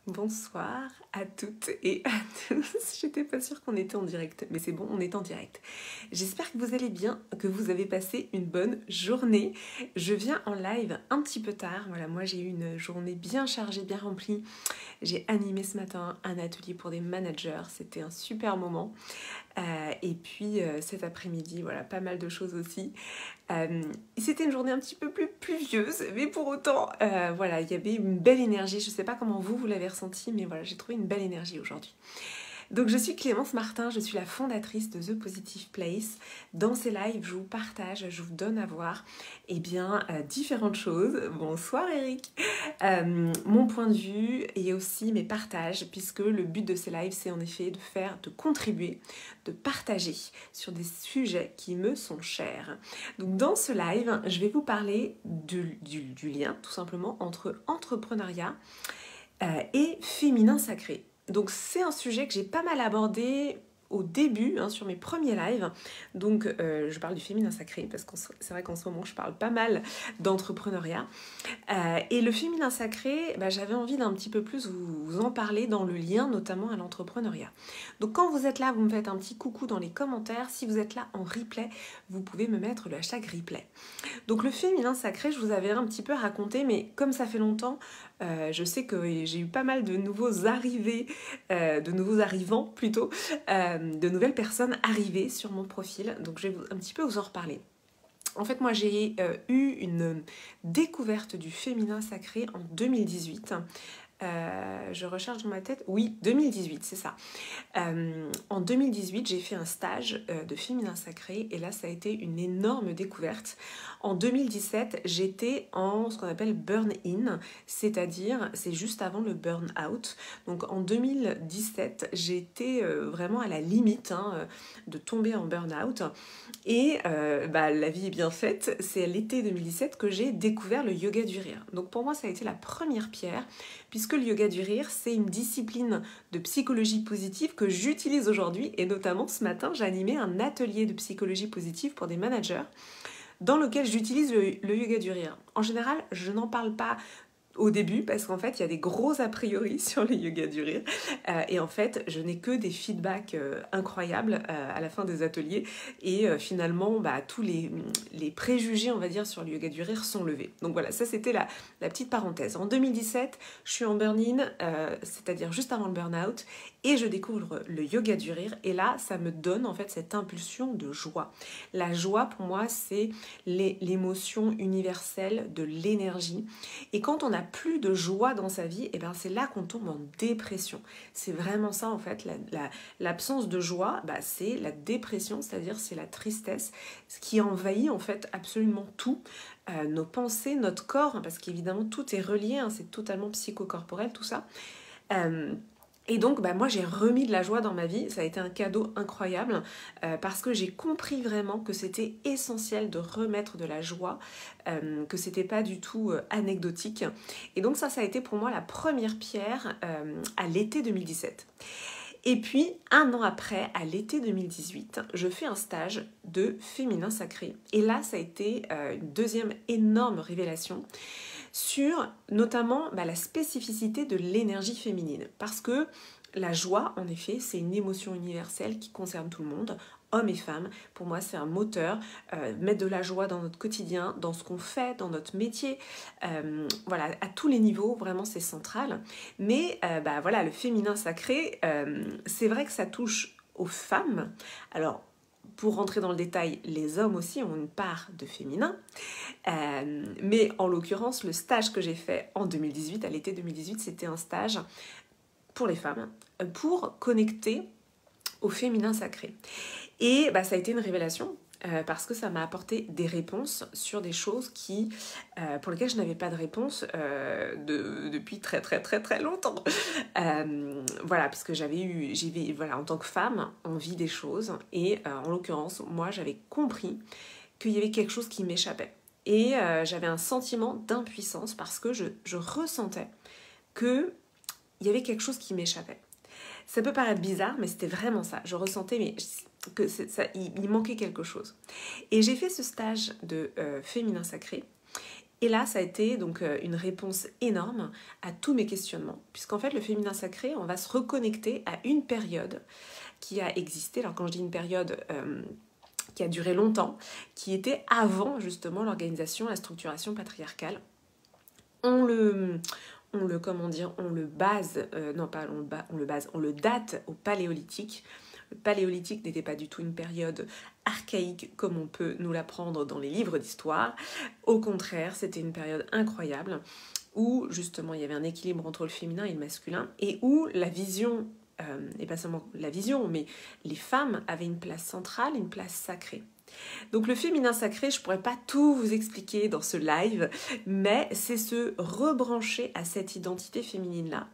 Bonsoir à toutes et à tous. J'étais pas sûre qu'on était en direct, mais c'est bon, on est en direct. J'espère que vous allez bien, que vous avez passé une bonne journée. Je viens en live un petit peu tard. Voilà, moi j'ai eu une journée bien chargée, bien remplie. J'ai animé ce matin un atelier pour des managers. C'était un super moment. Et puis cet après-midi, voilà, pas mal de choses aussi. C'était une journée un petit peu plus pluvieuse, mais pour autant, voilà, il y avait une belle énergie. Je ne sais pas comment vous l'avez ressenti, mais voilà, j'ai trouvé une belle énergie aujourd'hui. Donc je suis Clémence Martin, je suis la fondatrice de The Positive Place. Dans ces lives, je vous partage, je vous donne à voir différentes choses. Bonsoir Eric. Mon point de vue et aussi mes partages, puisque le but de ces lives, c'est en effet de contribuer, de partager sur des sujets qui me sont chers. Donc dans ce live, je vais vous parler du lien tout simplement entre entrepreneuriat et féminin sacré. Donc c'est un sujet que j'ai pas mal abordé au début, sur mes premiers lives. Donc je parle du féminin sacré parce que c'est vrai qu'en ce moment je parle pas mal d'entrepreneuriat. Et le féminin sacré, j'avais envie d'un petit peu plus vous en parler dans le lien notamment à l'entrepreneuriat. Donc quand vous êtes là, vous me faites un petit coucou dans les commentaires. Si vous êtes là en replay, vous pouvez me mettre le hashtag replay. Donc le féminin sacré, je vous avais un petit peu raconté, mais comme ça fait longtemps, je sais que j'ai eu pas mal de nouveaux arrivants plutôt, de nouvelles personnes arrivées sur mon profil. Donc je vais un petit peu vous en reparler. En fait, moi, j'ai eu une découverte du féminin sacré en 2018. Je recherche dans ma tête. Oui, 2018, c'est ça. En 2018, j'ai fait un stage de féminin sacré et là, ça a été une énorme découverte. En 2017, j'étais en ce qu'on appelle burn-in, c'est-à-dire c'est juste avant le burn-out. Donc en 2017, j'étais vraiment à la limite de tomber en burn-out. Et la vie est bien faite, c'est à l'été 2017 que j'ai découvert le yoga du rire. Donc pour moi, ça a été la première pierre, puisque le yoga du rire, c'est une discipline de psychologie positive que j'utilise aujourd'hui. Et notamment, ce matin, j'ai animé un atelier de psychologie positive pour des managers dans lequel j'utilise le yoga du rire. En général, je n'en parle pas au début parce qu'en fait il y a des gros a priori sur le yoga du rire et en fait je n'ai que des feedbacks incroyables à la fin des ateliers et finalement tous les préjugés on va dire sur le yoga du rire sont levés. Donc voilà, ça c'était la petite parenthèse. En 2017 je suis en burn-in, c'est-à-dire juste avant le burn-out, et je découvre le yoga du rire et là ça me donne en fait cette impulsion de joie. La joie pour moi c'est l'émotion universelle de l'énergie, et quand on n'a plus de joie dans sa vie, c'est là qu'on tombe en dépression. C'est vraiment ça en fait, l'absence de joie, c'est la dépression, c'est-à-dire c'est la tristesse, ce qui envahit en fait absolument tout, nos pensées, notre corps, parce qu'évidemment tout est relié, c'est totalement psychocorporel tout ça. Et donc, moi, j'ai remis de la joie dans ma vie. Ça a été un cadeau incroyable parce que j'ai compris vraiment que c'était essentiel de remettre de la joie, que c'était pas du tout anecdotique. Et donc ça a été pour moi la première pierre à l'été 2017. Et puis, un an après, à l'été 2018, je fais un stage de féminin sacré. Et là, ça a été une deuxième énorme révélation sur notamment la spécificité de l'énergie féminine. Parce que la joie, en effet, c'est une émotion universelle qui concerne tout le monde, hommes et femmes. Pour moi, c'est un moteur. Mettre de la joie dans notre quotidien, dans ce qu'on fait, dans notre métier, à tous les niveaux, vraiment, c'est central. Mais le féminin sacré, c'est vrai que ça touche aux femmes. Alors, pour rentrer dans le détail, les hommes aussi ont une part de féminin. Mais en l'occurrence, le stage que j'ai fait en 2018, à l'été 2018, c'était un stage pour les femmes, pour connecter au féminin sacré. Et ça a été une révélation, parce que ça m'a apporté des réponses sur des choses pour lesquelles je n'avais pas de réponse depuis très très très très longtemps. Parce que j'avais en tant que femme, on vit des choses, et en l'occurrence, moi j'avais compris qu'il y avait quelque chose qui m'échappait. Et j'avais un sentiment d'impuissance parce que je ressentais qu'il y avait quelque chose qui m'échappait. Ça peut paraître bizarre, mais c'était vraiment ça. Je ressentais il manquait quelque chose. Et j'ai fait ce stage de féminin sacré. Et là, ça a été donc une réponse énorme à tous mes questionnements, puisqu'en fait, le féminin sacré, on va se reconnecter à une période qui a existé. Alors quand je dis une période qui a duré longtemps, qui était avant justement l'organisation, la structuration patriarcale. On le date au paléolithique. Le paléolithique n'était pas du tout une période archaïque comme on peut nous l'apprendre dans les livres d'histoire. Au contraire, c'était une période incroyable où justement il y avait un équilibre entre le féminin et le masculin et où la vision, et pas seulement la vision, mais les femmes avaient une place centrale, une place sacrée. Donc le féminin sacré, je ne pourrais pas tout vous expliquer dans ce live, mais c'est se rebrancher à cette identité féminine-là.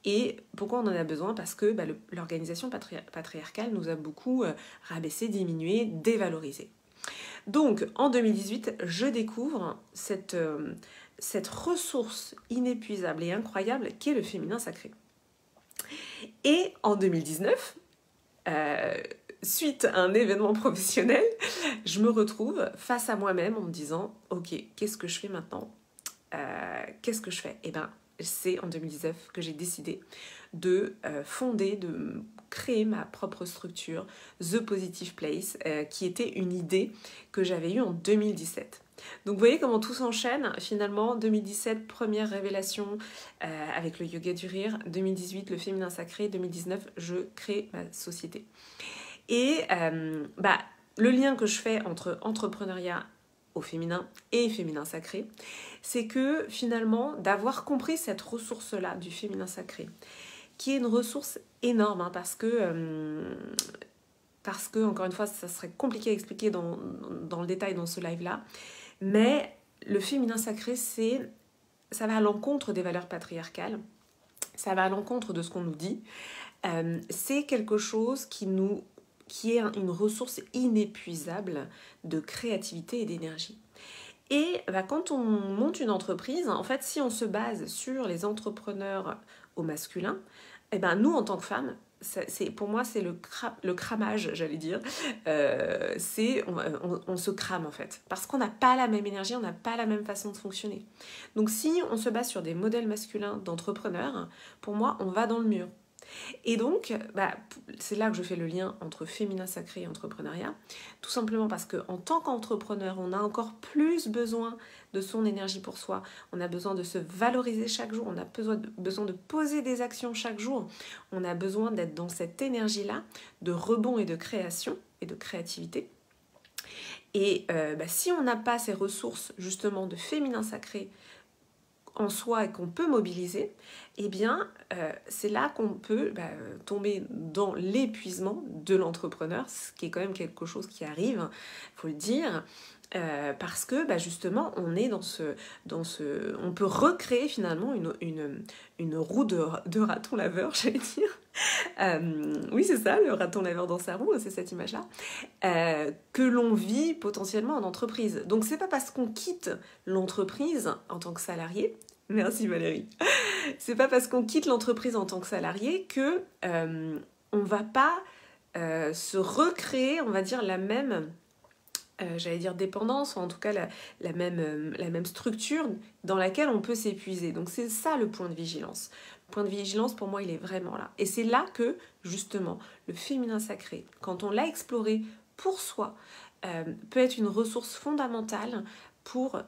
Et pourquoi on en a besoin? Parce que l'organisation patriarcale nous a beaucoup rabaissé, diminué, dévalorisé. Donc en 2018, je découvre cette ressource inépuisable et incroyable qu'est le féminin sacré. Et en 2019, suite à un événement professionnel, je me retrouve face à moi-même en me disant « Ok, qu'est-ce que je fais maintenant ? Qu'est-ce que je fais ?» Eh bien, c'est en 2019 que j'ai décidé de fonder, de créer ma propre structure, The Positive Place, qui était une idée que j'avais eue en 2017. Donc vous voyez comment tout s'enchaîne. Finalement, 2017, première révélation avec le yoga du rire. 2018, le féminin sacré. 2019, je crée ma société. Et le lien que je fais entre entrepreneuriat au féminin et féminin sacré, c'est que finalement, d'avoir compris cette ressource-là du féminin sacré, qui est une ressource énorme, parce que, encore une fois, ça serait compliqué à expliquer dans le détail dans ce live-là, mais le féminin sacré, ça va à l'encontre des valeurs patriarcales, ça va à l'encontre de ce qu'on nous dit, c'est quelque chose qui est une ressource inépuisable de créativité et d'énergie. Et quand on monte une entreprise, en fait, si on se base sur les entrepreneurs au masculin, nous, en tant que femmes, pour moi, c'est le cramage, j'allais dire. On se crame, en fait. Parce qu'on n'a pas la même énergie, on n'a pas la même façon de fonctionner. Donc, si on se base sur des modèles masculins d'entrepreneurs, pour moi, on va dans le mur. Et donc, c'est là que je fais le lien entre féminin sacré et entrepreneuriat, tout simplement parce qu'en tant qu'entrepreneur, on a encore plus besoin de son énergie pour soi, on a besoin de se valoriser chaque jour, on a besoin de poser des actions chaque jour, on a besoin d'être dans cette énergie-là de rebond et de création et de créativité. Et si on n'a pas ces ressources justement de féminin sacré en soi et qu'on peut mobiliser, eh bien, c'est là qu'on peut tomber dans l'épuisement de l'entrepreneur, ce qui est quand même quelque chose qui arrive, il faut le dire, parce que justement, on est on peut recréer finalement une roue de raton laveur, j'allais dire. Oui, c'est ça, le raton laveur dans sa roue, c'est cette image-là, que l'on vit potentiellement en entreprise. Donc, c'est pas parce qu'on quitte l'entreprise en tant que salarié. Merci Valérie. C'est pas parce qu'on quitte l'entreprise en tant que salarié que on va pas se recréer, on va dire, la même, j'allais dire dépendance, ou en tout cas la même structure dans laquelle on peut s'épuiser. Donc c'est ça le point de vigilance. Le point de vigilance, pour moi, il est vraiment là. Et c'est là que, justement, le féminin sacré, quand on l'a exploré pour soi, peut être une ressource fondamentale pour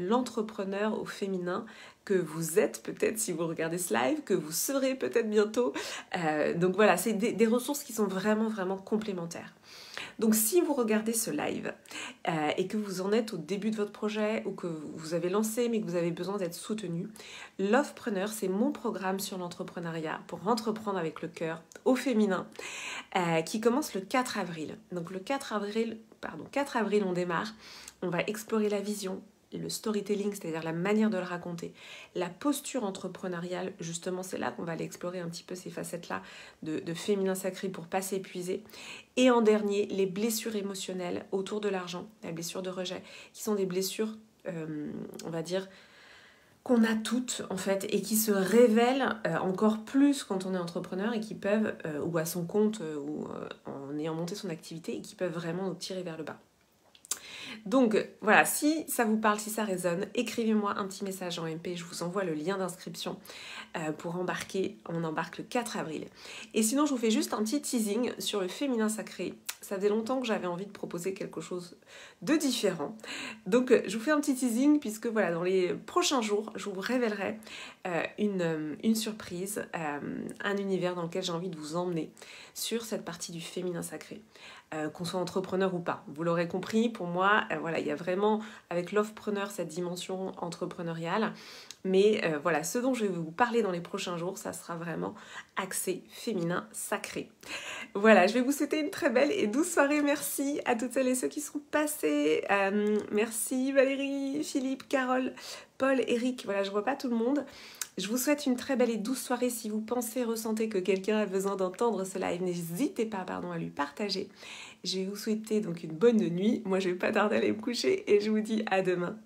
l'entrepreneur au féminin que vous êtes peut-être si vous regardez ce live, que vous serez peut-être bientôt. Donc voilà, c'est des ressources qui sont vraiment, vraiment complémentaires. Donc si vous regardez ce live et que vous en êtes au début de votre projet ou que vous avez lancé mais que vous avez besoin d'être soutenu, Lovepreneur, c'est mon programme sur l'entrepreneuriat pour entreprendre avec le cœur au féminin qui commence le 4 avril. Donc le 4 avril, on démarre. On va explorer la vision, le storytelling, c'est-à-dire la manière de le raconter, la posture entrepreneuriale, justement, c'est là qu'on va aller explorer un petit peu ces facettes-là de féminin sacré pour pas s'épuiser. Et en dernier, les blessures émotionnelles autour de l'argent, la blessure de rejet, qui sont des blessures, on va dire, qu'on a toutes en fait et qui se révèlent encore plus quand on est entrepreneur et qui peuvent, ou à son compte, ou en ayant monté son activité, et qui peuvent vraiment nous tirer vers le bas. Donc voilà, si ça vous parle, si ça résonne, écrivez-moi un petit message en MP, je vous envoie le lien d'inscription pour embarquer. On embarque le 4 avril. Et sinon, je vous fais juste un petit teasing sur le féminin sacré. Ça faisait longtemps que j'avais envie de proposer quelque chose de différent. Donc je vous fais un petit teasing puisque voilà, dans les prochains jours, je vous révélerai une surprise, un univers dans lequel j'ai envie de vous emmener sur cette partie du féminin sacré. Qu'on soit entrepreneur ou pas. Vous l'aurez compris, pour moi, voilà, il y a vraiment avec l'offpreneur cette dimension entrepreneuriale. Mais voilà, ce dont je vais vous parler dans les prochains jours, ça sera vraiment axé féminin sacré. Voilà, je vais vous souhaiter une très belle et douce soirée. Merci à toutes celles et ceux qui sont passés. Merci Valérie, Philippe, Carole, Paul, Eric. Voilà, je vois pas tout le monde. Je vous souhaite une très belle et douce soirée. Si vous pensez, ressentez que quelqu'un a besoin d'entendre ce live, n'hésitez pas à lui partager. Je vais vous souhaiter donc une bonne nuit. Moi, je vais pas tarder à aller me coucher et je vous dis à demain.